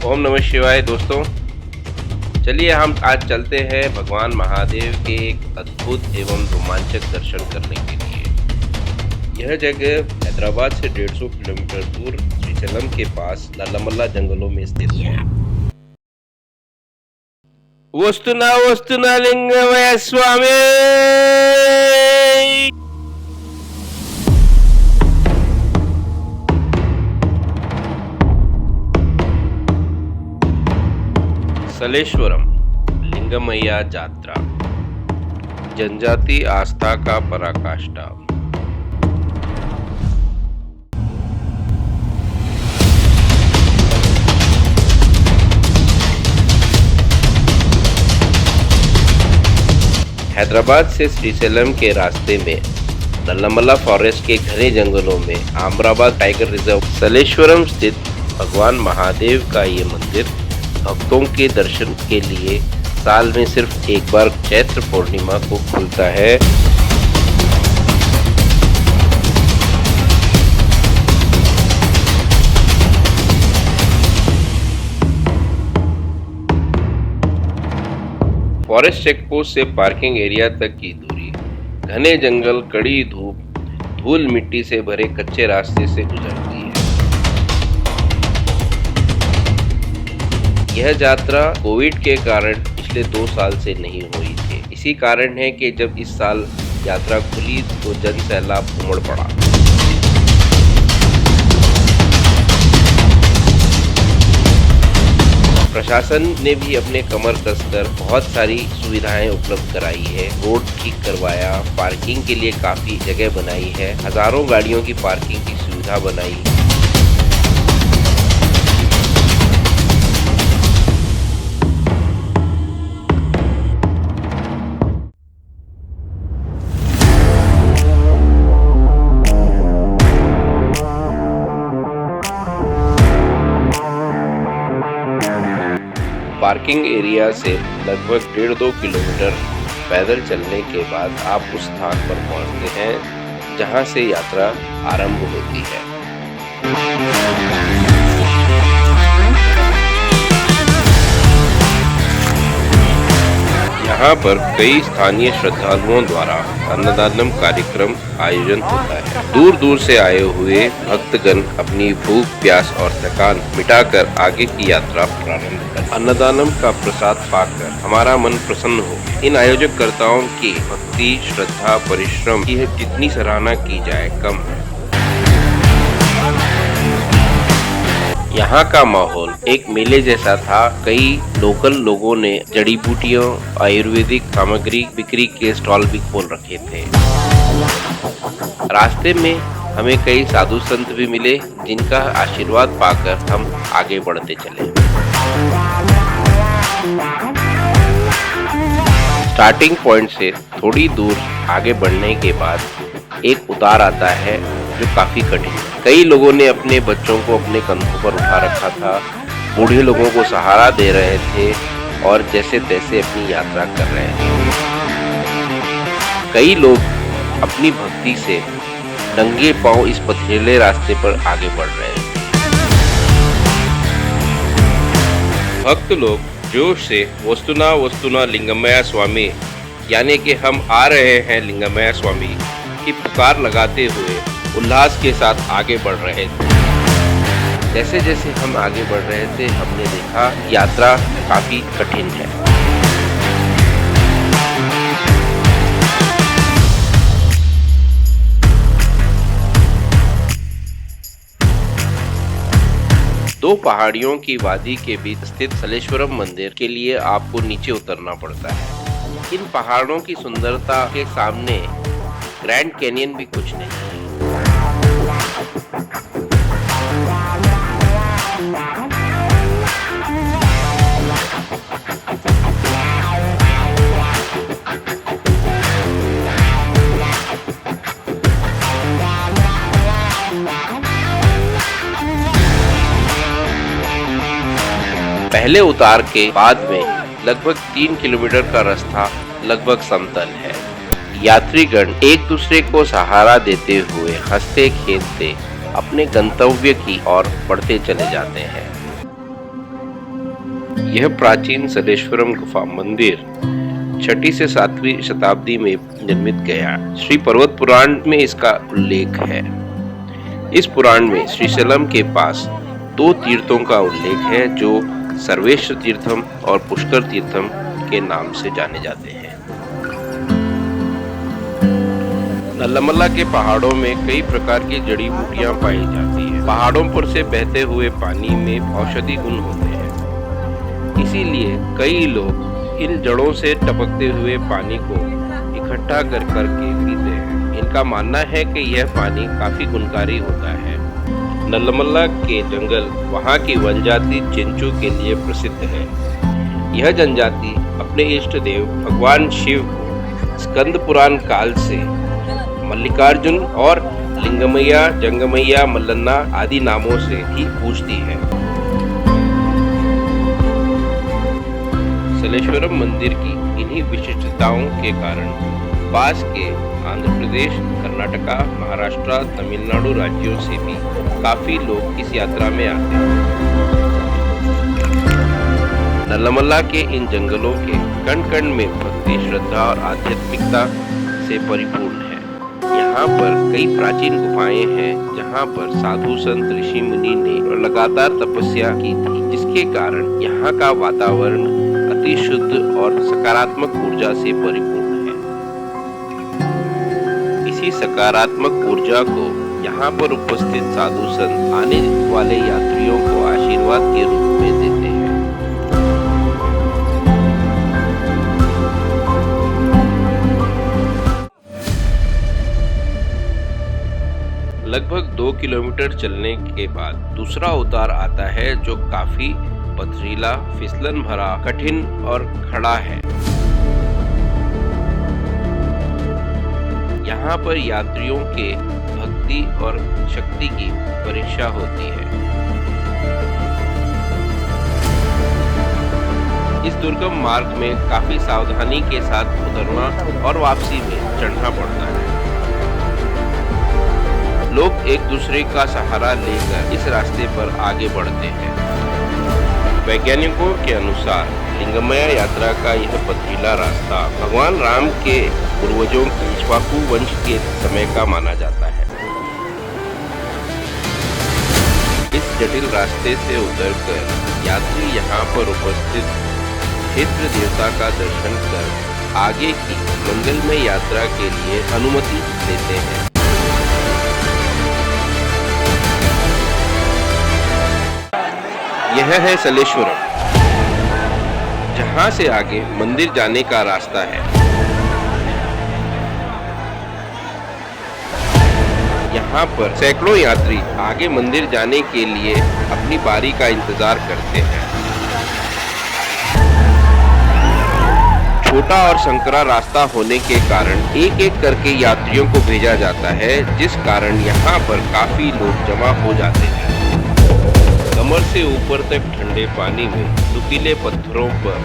ओम नमः शिवाय दोस्तों। चलिए हम आज चलते हैं भगवान महादेव के एक अद्भुत एवं रोमांचक दर्शन करने के लिए। यह जगह हैदराबाद से 150 किलोमीटर दूर श्रीशैलम के पास नల్లमल्ला जंगलों में स्थित है। वस्तुना वस्तुना लिंगमय स्वामी। सलेश्वरम लिंगमैया जात्रा, जनजाति आस्था का पराकाष्ठा। हैदराबाद से श्रीशैलम के रास्ते में नल्लमल्ला फॉरेस्ट के घने जंगलों में आमराबाद टाइगर रिजर्व सलेश्वरम स्थित भगवान महादेव का ये मंदिर भक्तों के दर्शन के लिए साल में सिर्फ एक बार चैत्र पूर्णिमा को खुलता है। फॉरेस्ट चेकपोस्ट से पार्किंग एरिया तक की दूरी घने जंगल, कड़ी धूप, धूल मिट्टी से भरे कच्चे रास्ते से गुजरती है। यह यात्रा कोविड के कारण पिछले 2 साल से नहीं हुई थी। इसी कारण है कि जब इस साल यात्रा खुली तो जन सैलाब उमड़ पड़ा। प्रशासन ने भी अपने कमर कसकर बहुत सारी सुविधाएं उपलब्ध कराई है। रोड ठीक करवाया, पार्किंग के लिए काफी जगह बनाई है, हजारों गाड़ियों की पार्किंग की सुविधा बनाई। पार्किंग एरिया से लगभग 1.5-2 किलोमीटर पैदल चलने के बाद आप उस स्थान पर पहुंचते हैं जहां से यात्रा आरंभ होती है। यहाँ पर कई स्थानीय श्रद्धालुओं द्वारा अन्नदानम कार्यक्रम आयोजन होता है। दूर दूर से आए हुए भक्तगण अपनी भूख, प्यास और थकान मिटाकर आगे की यात्रा प्रारंभ करते हैं। अन्नदानम का प्रसाद पाकर हमारा मन प्रसन्न हो। इन आयोजककर्ताओं की भक्ति, श्रद्धा, परिश्रम की जितनी सराहना की जाए कम है। यहाँ का माहौल एक मेले जैसा था। कई लोकल लोगों ने जड़ी बूटियों, आयुर्वेदिक सामग्री बिक्री के स्टॉल भी खोल रखे थे। रास्ते में हमें कई साधु संत भी मिले जिनका आशीर्वाद पाकर हम आगे बढ़ते चले। स्टार्टिंग पॉइंट से थोड़ी दूर आगे बढ़ने के बाद एक उतार आता है जो काफी कठिन है। कई लोगों ने अपने बच्चों को अपने कंधों पर उठा रखा था, बूढ़े लोगों को सहारा दे रहे थे और जैसे तैसे अपनी यात्रा कर रहे हैं। कई लोग अपनी भक्ति से नंगे पांव इस पथरीले रास्ते पर आगे बढ़ रहे हैं। भक्त लोग जोश से वस्तुना वस्तुना लिंगमया स्वामी, यानी कि हम आ रहे हैं लिंगमया स्वामी की पुकार लगाते हुए उल्लास के साथ आगे बढ़ रहे थे। जैसे जैसे हम आगे बढ़ रहे थे हमने देखा यात्रा काफी कठिन है। दो पहाड़ियों की वादी के बीच स्थित सलेश्वरम मंदिर के लिए आपको नीचे उतरना पड़ता है। इन पहाड़ों की सुंदरता के सामने ग्रैंड कैनियन भी कुछ नहीं है। पहले उतार के बाद में लगभग 3 किलोमीटर का रास्ता लगभग समतल है। यात्रीगण एक दूसरे को सहारा देते हुए हंसते खेलते अपने गंतव्य की ओर बढ़ते चले जाते हैं। यह प्राचीन सलेश्वरम गुफा मंदिर 6वीं से 7वीं शताब्दी में निर्मित गया। श्री पर्वत पुराण में इसका उल्लेख है। इस पुराण में श्रीशैलम के पास 2 तीर्थों का उल्लेख है जो सर्वेश्वर तीर्थम और पुष्कर तीर्थम के नाम से जाने जाते हैं। नल्लमला के पहाड़ों में कई प्रकार की जड़ी बूटियां पाई जाती हैं। पहाड़ों पर से बहते हुए पानी में औषधि गुण होते हैं, इसीलिए कई लोग इन जड़ों से टपकते हुए पानी को इकट्ठा कर करके पीते हैं। इनका मानना है कि यह पानी काफी गुणकारी होता है। नल्लमला के जंगल वहाँ की वनजाति चिंचू के लिए प्रसिद्ध है। यह जनजाति अपने इष्ट देव भगवान शिव को स्कंद पुराण काल से मल्लिकार्जुन और लिंगमैया, जंगमैया, मल्लन्ना आदि नामों से भी पूजती है। सलेश्वरम मंदिर की इन्हीं विशिष्टताओं के कारण पास के आंध्र प्रदेश, कर्नाटका, महाराष्ट्र, तमिलनाडु राज्यों से भी काफी लोग इस यात्रा में आते हैं। नल्लमला के इन जंगलों के कण कण में भक्ति, श्रद्धा और आध्यात्मिकता से परिपूर्ण है। यहाँ पर कई प्राचीन गुफाएं हैं जहाँ पर साधु संत ऋषि मुनि ने लगातार तपस्या की थी, जिसके कारण यहाँ का वातावरण अति शुद्ध और सकारात्मक ऊर्जा से परिपूर्ण है। इसी सकारात्मक ऊर्जा को यहाँ पर उपस्थित साधु संत आने वाले यात्रियों को आशीर्वाद के रूप में देते हैं। लगभग 2 किलोमीटर चलने के बाद दूसरा उतार आता है जो काफी पथरीला, फिसलन भरा, कठिन और खड़ा है। यहाँ पर यात्रियों के भक्ति और शक्ति की परीक्षा होती है। इस दुर्गम मार्ग में काफी सावधानी के साथ उतरना और वापसी में चढ़ना पड़ता है। लोग एक दूसरे का सहारा लेकर इस रास्ते पर आगे बढ़ते हैं। वैज्ञानिकों के अनुसार लिंगमया यात्रा का यह पथरीला रास्ता भगवान राम के पूर्वजों की इक्ष्वाकु वंश के समय का माना जाता है। इस जटिल रास्ते से उतरकर यात्री यहाँ पर उपस्थित क्षेत्र देवता का दर्शन कर आगे की मंगलमय यात्रा के लिए अनुमति लेते हैं। यह है सलेश्वरम, जहां से आगे मंदिर जाने का रास्ता है। यहाँ पर सैकड़ों यात्री आगे मंदिर जाने के लिए अपनी बारी का इंतजार करते हैं। छोटा और संकरा रास्ता होने के कारण एक एक करके यात्रियों को भेजा जाता है, जिस कारण यहाँ पर काफी लोग जमा हो जाते हैं। कमर से ऊपर तक ठंडे पानी में नुकीले पत्थरों पर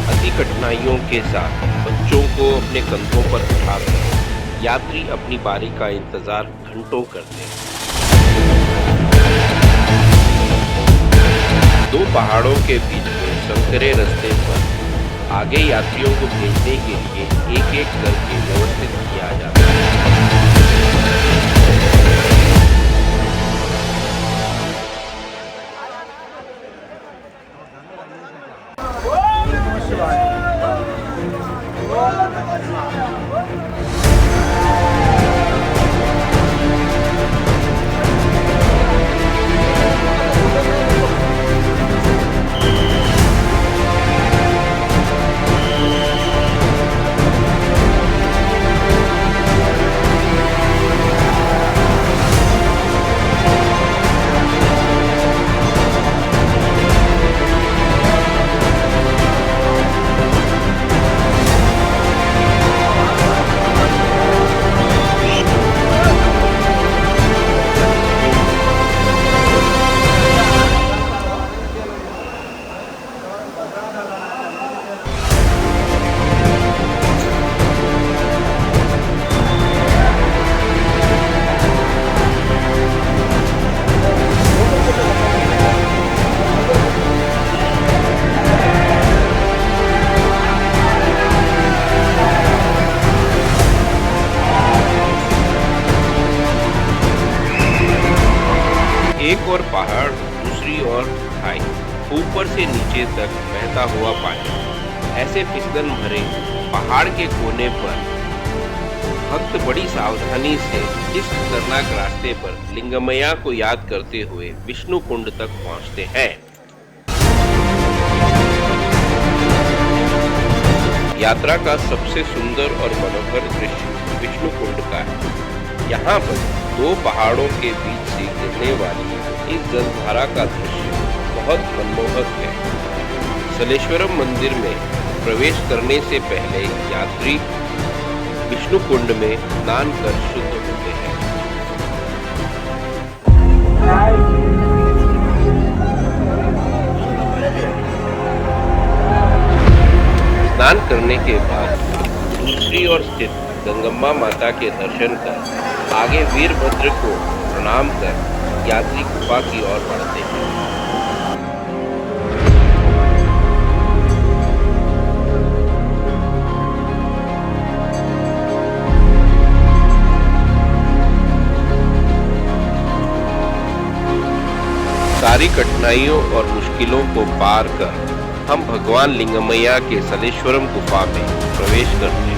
अति कठिनाइयों के साथ बच्चों को अपने कंधों पर उठाकर यात्री अपनी बारी का इंतजार घंटों करते हैं। 2 पहाड़ों के बीच में संकरे रास्ते पर आगे यात्रियों को भेजने के लिए एक एक करके व्यवस्थित किया जाता है। एक और पहाड़, दूसरी ओर खाई, ऊपर से नीचे तक बहता हुआ पानी। ऐसे फिसलन भरे पहाड़ के कोने पर भक्त बड़ी सावधानी से इस खतरनाक रास्ते पर लिंगमैया को याद करते हुए विष्णु कुंड तक पहुंचते हैं। यात्रा का सबसे सुंदर और मनोहर दृश्य विष्णु कुंड का है। यहाँ पर दो पहाड़ों के बीच से गिरने वाली इस जलधारा का दृश्य बहुत मनमोहक है। सलेश्वरम मंदिर में प्रवेश करने से पहले यात्री विष्णु कुंड में स्नान कर शुद्ध होते हैं। स्नान करने के बाद दूसरी ओर स्थित गंगम्मा माता के दर्शन कर आगे वीरभद्र को प्रणाम कर यात्री गुफा की ओर बढ़ते हैं। सारी कठिनाइयों और मुश्किलों को पार कर हम भगवान लिंगमैया के सलेश्वरम गुफा में प्रवेश करते हैं।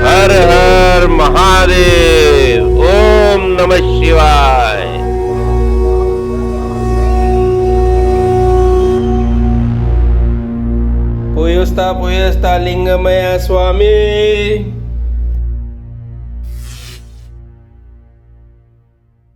हर हर महादेव, ओम नमः शिवाय। पुयस्ता पुयस्ता लिंगमैया स्वामी।